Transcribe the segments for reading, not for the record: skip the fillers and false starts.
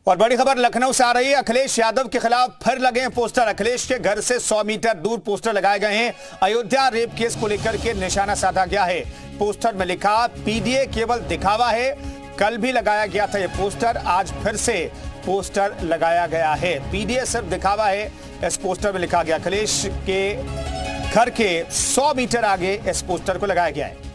और बड़ी खबर लखनऊ से आ रही है। अखिलेश यादव के खिलाफ फिर लगे हैं पोस्टर। अखिलेश के घर से 100 मीटर दूर पोस्टर लगाए गए हैं। अयोध्या रेप केस को लेकर के निशाना साधा गया है। पोस्टर में लिखा, पीडीए केवल दिखावा है। कल भी लगाया गया था ये पोस्टर, आज फिर से पोस्टर लगाया गया है। पीडीए सिर्फ दिखावा है, इस पोस्टर में लिखा गया। अखिलेश के घर के 100 मीटर आगे इस पोस्टर को लगाया गया है।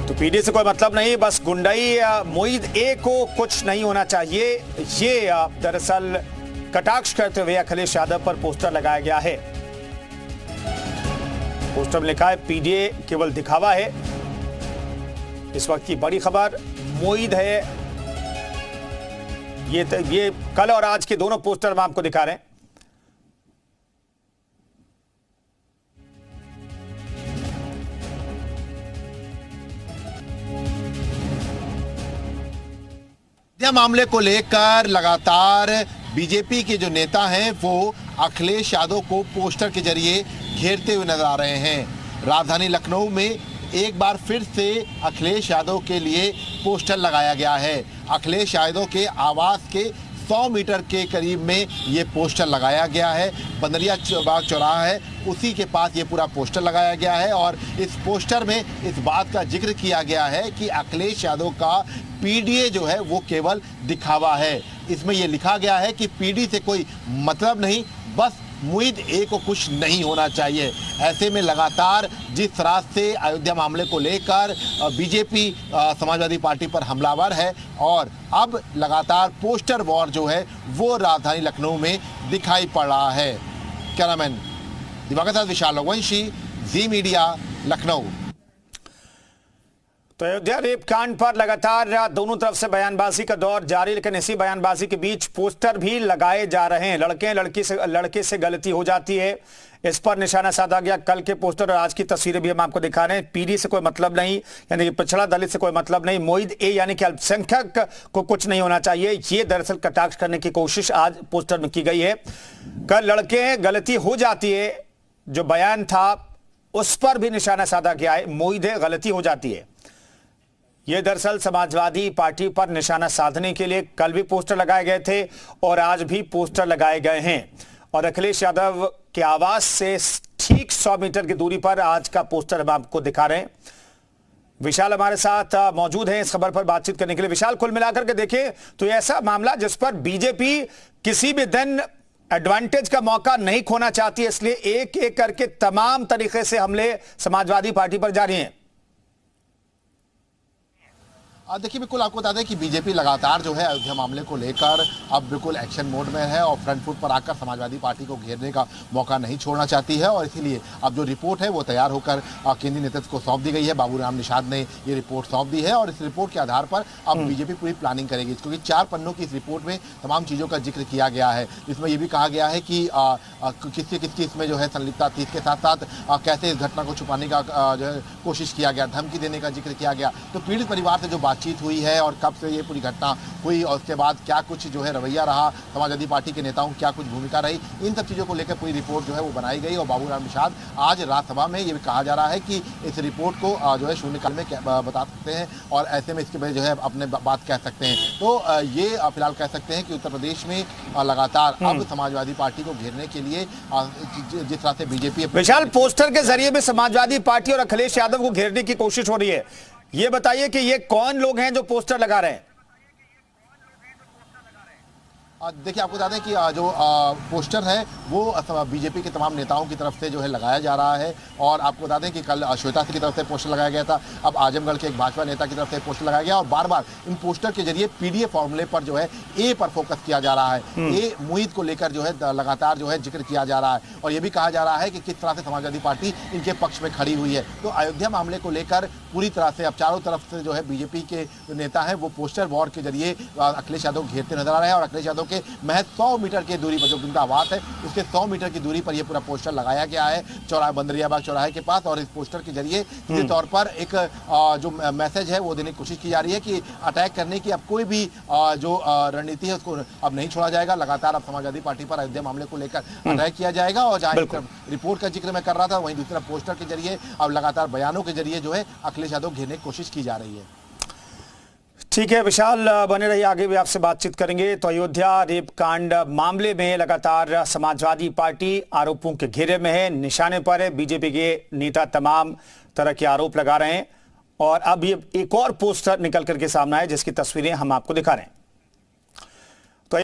तो पीडी से कोई मतलब नहीं, बस गुंडई मोईद ए को कुछ नहीं होना चाहिए, ये दरअसल कटाक्ष करते हुए अखिलेश यादव पर पोस्टर लगाया गया है। पोस्टर में लिखा है, पीडीए केवल दिखावा है। इस वक्त की बड़ी खबर मोईद है। ये कल और आज के दोनों पोस्टर हम आपको दिखा रहे हैं। मामले को लेकर लगातार बीजेपी के जो नेता हैं वो अखिलेश यादव को पोस्टर के जरिए घेरते हुए नजर आ रहे हैं। राजधानी लखनऊ में एक बार फिर से अखिलेश यादव के लिए पोस्टर लगाया गया है। अखिलेश यादव के आवास के 100 मीटर के करीब में ये पोस्टर लगाया गया है। बंदरिया बाग चौराहा है, उसी के पास ये पूरा पोस्टर लगाया गया है और इस पोस्टर में इस बात का जिक्र किया गया है कि अखिलेश यादव का पीडीए जो है वो केवल दिखावा है। इसमें ये लिखा गया है कि पीडी से कोई मतलब नहीं, बस मोईद ए को कुछ नहीं होना चाहिए। ऐसे में लगातार जिस तरह से अयोध्या मामले को लेकर बीजेपी समाजवादी पार्टी पर हमलावर है और अब लगातार पोस्टर वॉर जो है वो राजधानी लखनऊ में दिखाई पड़ रहा है। कैमरामैन दिवाकर साथ विशाल रघुवंशी, जी मीडिया, लखनऊ। तो अयोध्या रेप कांड पर लगातार दोनों तरफ से बयानबाजी का दौर जारी, लेकिन इसी बयानबाजी के बीच पोस्टर भी लगाए जा रहे हैं। लड़के से गलती हो जाती है, इस पर निशाना साधा गया। कल के पोस्टर और आज की तस्वीरें भी हम आपको दिखा रहे हैं। पीडी से कोई मतलब नहीं, यानी कि पिछड़ा दलित से कोई मतलब नहीं, मोईद ए यानी कि अल्पसंख्यक को कुछ नहीं होना चाहिए, ये दरअसल कटाक्ष करने की कोशिश आज पोस्टर में की गई है। कल लड़के गलती हो जाती है, जो बयान था उस पर भी निशाना साधा गया है। मोईद ए गलती हो जाती है, ये दरअसल समाजवादी पार्टी पर निशाना साधने के लिए कल भी पोस्टर लगाए गए थे और आज भी पोस्टर लगाए गए हैं। और अखिलेश यादव के आवास से ठीक 100 मीटर की दूरी पर आज का पोस्टर हम आपको दिखा रहे हैं। विशाल हमारे साथ मौजूद हैं इस खबर पर बातचीत करने के लिए। विशाल, कुल मिलाकर के देखें तो ऐसा मामला जिस पर बीजेपी किसी भी दिन एडवांटेज का मौका नहीं खोना चाहती है, इसलिए एक एक करके तमाम तरीके से हमले समाजवादी पार्टी पर जारी हैं। देखिए, बिल्कुल आपको बता दें कि बीजेपी लगातार जो है अयोध्या मामले को लेकर अब बिल्कुल एक्शन मोड में है और फ्रंट फुट पर आकर समाजवादी पार्टी को घेरने का मौका नहीं छोड़ना चाहती है। और इसीलिए अब जो रिपोर्ट है वो तैयार होकर केंद्रीय नेतृत्व को सौंप दी गई है। बाबूराम निषाद ने ये रिपोर्ट सौंप दी है और इस रिपोर्ट के आधार पर अब बीजेपी पूरी प्लानिंग करेगी, क्योंकि 4 पन्नों की इस रिपोर्ट में तमाम चीज़ों का जिक्र किया गया है। इसमें यह भी कहा गया है कि किसकी इसमें जो है संलिप्तता थी, इसके साथ साथ कैसे इस घटना को छुपाने का जो है कोशिश किया गया, धमकी देने का जिक्र किया गया। तो पीड़ित परिवार से जो बातचीत हुई है और कब से ये पूरी घटना हुई और उसके बाद क्या कुछ जो है रवैया रहा, समाजवादी पार्टी के नेताओं की क्या कुछ भूमिका रही, इन सब चीज़ों को लेकर पूरी रिपोर्ट जो है वो बनाई गई। और बाबूराम निषाद आज राज्यसभा में ये भी कहा जा रहा है कि इस रिपोर्ट को जो है शून्यकाल में बता सकते हैं और ऐसे में इसके बारे जो है अपने बात कह सकते हैं। तो ये फिलहाल कह सकते हैं कि उत्तर प्रदेश में लगातार अब समाजवादी पार्टी को घेरने के लिए जिस तरह से बीजेपी विशाल पोस्टर के जरिए भी समाजवादी पार्टी और अखिलेश यादव को घेरने की कोशिश हो रही है। ये बताइए कि ये कौन लोग हैं जो पोस्टर लगा रहे हैं? देखिए, आपको बता दें कि जो पोस्टर है वो बीजेपी के तमाम नेताओं की तरफ से जो है लगाया जा रहा है। और आपको बता दें कि कल श्वेता की तरफ से पोस्टर लगाया गया था, अब आजमगढ़ के एक भाजपा नेता की तरफ से पोस्टर लगाया गया और बार बार इन पोस्टर के जरिए पीडीए फॉर्मूले पर जो है ए पर फोकस किया जा रहा है। ए मोईद को लेकर जो है लगातार जो है जिक्र किया जा रहा है और ये भी कहा जा रहा है कि किस तरह से समाजवादी पार्टी इनके पक्ष में खड़ी हुई है। तो अयोध्या मामले को लेकर पूरी तरह से अब चारों तरफ से जो है बीजेपी के जो नेता हैं वो पोस्टर वॉर के जरिए अखिलेश यादव घेरते नजर आ रहे हैं और अखिलेश यादव के महज 100 मीटर की दूरी पर जो उनका आवास है उसके 100 मीटर की दूरी पर यह पूरा पोस्टर लगाया गया है चौराहे बंदरियाबाग चौराहे के पास। और इस पोस्टर के जरिए सीधे तौर पर एक जो मैसेज है वो देने की कोशिश की जा रही है कि अटैक करने की अब कोई भी जो रणनीति है उसको अब नहीं छोड़ा जाएगा। लगातार अब समाजवादी पार्टी पर अयोध्या मामले को लेकर अटैक किया जाएगा और जहां रिपोर्ट का जिक्र मैं कर रहा था वहीं दूसरा पोस्टर के जरिए अब लगातार बयानों के जरिए जो है अखिलेश यादव घेरने की कोशिश की जा रही है। ठीक है विशाल, बने रहिए, आगे भी आपसे बातचीत करेंगे। तो अयोध्या रेप कांड मामले में लगातार समाजवादी पार्टी आरोपों के घेरे में है, निशाने पर है। बीजेपी के नेता तमाम तरह के आरोप लगा रहे हैं और अब ये एक और पोस्टर निकल करके सामने आया जिसकी तस्वीरें हम आपको दिखा रहे हैं।